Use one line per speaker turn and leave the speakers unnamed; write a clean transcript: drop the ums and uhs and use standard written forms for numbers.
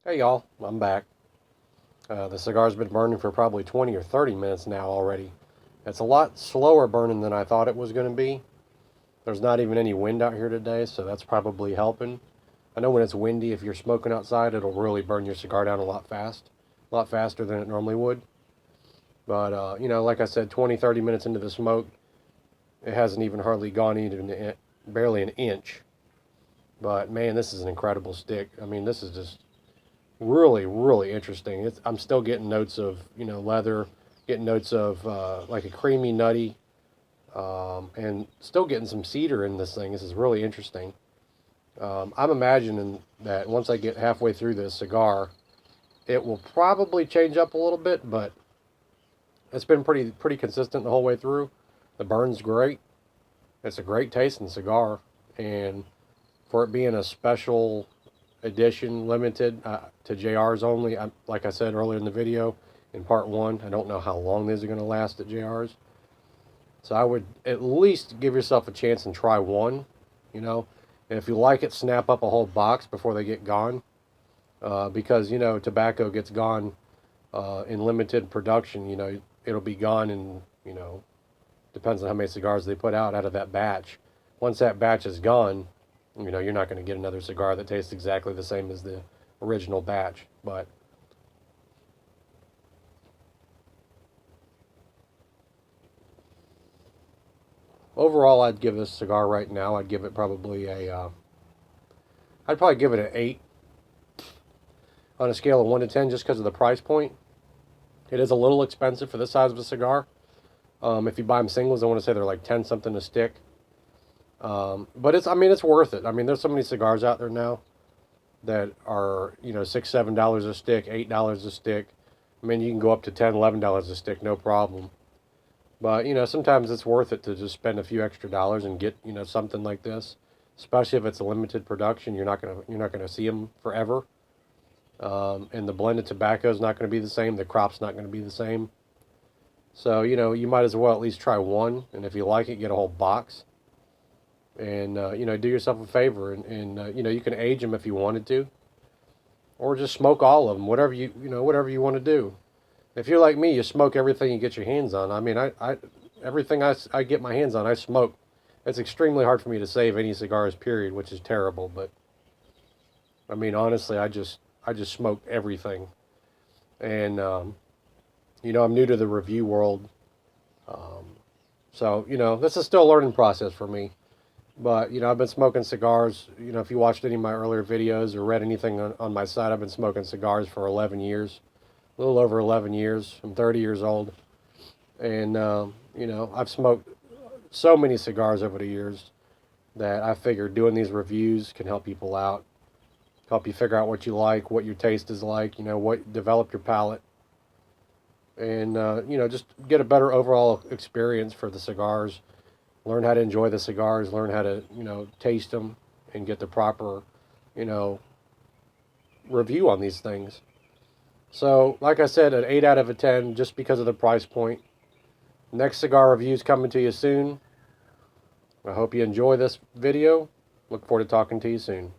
Hey y'all, I'm back. The cigar's been burning for probably 20 or 30 minutes now already. It's a lot slower burning than I thought it was going to be. There's not even any wind out here today, so that's probably helping. I know when it's windy, if you're smoking outside, it'll really burn your cigar down a lot faster than it normally would. But, like I said, 20, 30 minutes into the smoke, it hasn't even hardly gone even barely an inch. But man, this is an incredible stick. I mean, this is just really, really interesting. I'm still getting notes of leather, getting notes of like a creamy, nutty, and still getting some cedar in this thing. This is really interesting. I'm imagining that once I get halfway through this cigar, it will probably change up a little bit, but it's been pretty consistent the whole way through. The burn's great. It's a great tasting cigar, and for it being a special edition, limited to JRs only. Like I said earlier in the video, in part one, I don't know how long these are going to last at JRs. So I would at least give yourself a chance and try one, And if you like it, snap up a whole box before they get gone. Because, tobacco gets gone in limited production. It'll be gone in, depends on how many cigars they put out of that batch. Once that batch is gone, you're not going to get another cigar that tastes exactly the same as the original batch. But overall, I'd give this cigar right now, I'd give it probably I'd probably give it an 8 on a scale of 1 to 10 just because of the price point. It is a little expensive for this size of a cigar. If you buy them singles, I want to say they're like 10 something a stick. But it's worth it. I mean, there's so many cigars out there now that are, $6, $7 a stick, $8 a stick. I mean, you can go up to $10, $11 a stick, no problem. But, sometimes it's worth it to just spend a few extra dollars and get, something like this. Especially if it's a limited production, you're not gonna see them forever. And the blended tobacco is not going to be the same. The crop's not going to be the same. So, you might as well at least try one. And if you like it, get a whole box. And, do yourself a favor. And you can age them if you wanted to. Or just smoke all of them. Whatever you want to do. If you're like me, you smoke everything you get your hands on. I mean, everything I get my hands on, I smoke. It's extremely hard for me to save any cigars, period, which is terrible. But, I mean, honestly, I just smoke everything. And, I'm new to the review world. So, this is still a learning process for me. But, I've been smoking cigars. If you watched any of my earlier videos or read anything on my site, I've been smoking cigars for 11 years. A little over 11 years. I'm 30 years old. And, I've smoked so many cigars over the years that I figured doing these reviews can help people out. Help you figure out what you like, what your taste is like, develop your palate. And, just get a better overall experience for the cigars. Learn how to enjoy the cigars, learn how to, taste them and get the proper, you know, review on these things. So, like I said, an 8 out of a 10 just because of the price point. Next cigar review is coming to you soon. I hope you enjoy this video. Look forward to talking to you soon.